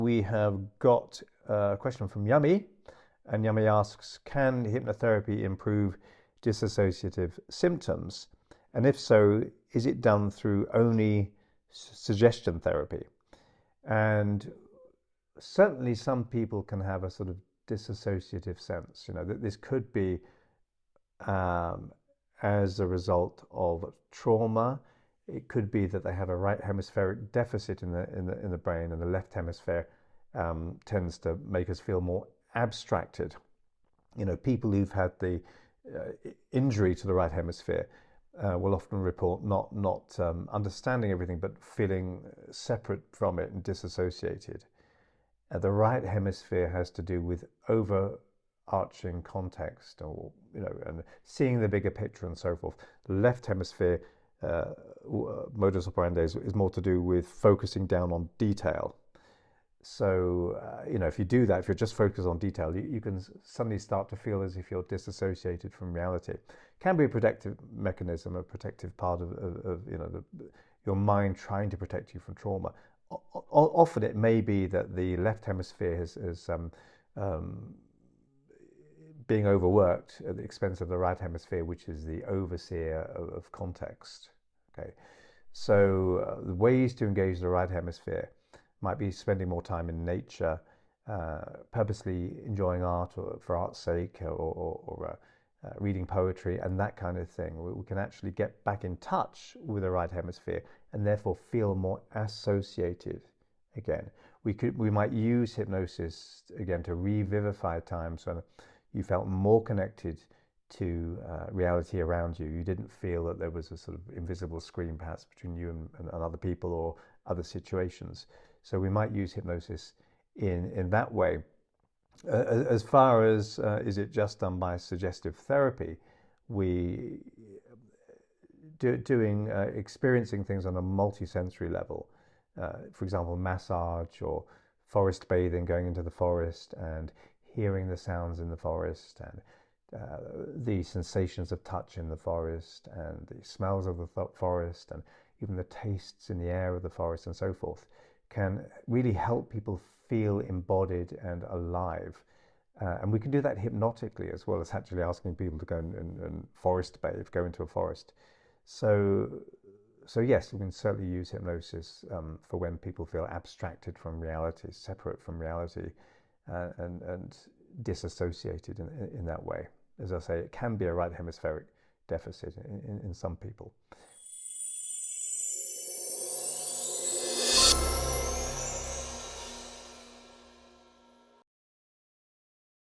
We have got a question from Yummy, and Yummy asks, can hypnotherapy improve dissociative symptoms? And if so, is it done through only suggestion therapy? And certainly some people can have a sort of dissociative sense, that this could be as a result of trauma. It could be that they have a right hemispheric deficit in the brain, and the left hemisphere tends to make us feel more abstracted. People who've had the injury to the right hemisphere will often report not understanding everything, but feeling separate from it and disassociated. The right hemisphere has to do with overarching context, or and seeing the bigger picture and so forth. The left hemisphere modus operandi is more to do with focusing down on detail. So if you do that, if you're just focused on detail, you can suddenly start to feel as if you're disassociated from reality. It can be a protective mechanism, a protective part of your mind trying to protect you from trauma. Often it may be that the left hemisphere is being overworked at the expense of the right hemisphere, which is the overseer of context. Okay, so the ways to engage the right hemisphere might be spending more time in nature, purposely enjoying art for art's sake, or reading poetry and that kind of thing. We can actually get back in touch with the right hemisphere and therefore feel more associated again. We might use hypnosis again to revivify times when you felt more connected to reality around you. You didn't feel that there was a sort of invisible screen perhaps between you and other people or other situations. So we might use hypnosis in that way. As far as is it just done by suggestive therapy, we experiencing things on a multi-sensory level. For example, massage or forest bathing, going into the forest and hearing the sounds in the forest, and the sensations of touch in the forest, and the smells of the forest, and even the tastes in the air of the forest and so forth, can really help people feel embodied and alive. And we can do that hypnotically, as well as actually asking people to go and forest bathe, go into a forest. So yes, we can certainly use hypnosis for when people feel abstracted from reality, separate from reality, and disassociated in that way. As I say, it can be a right hemispheric deficit in some people.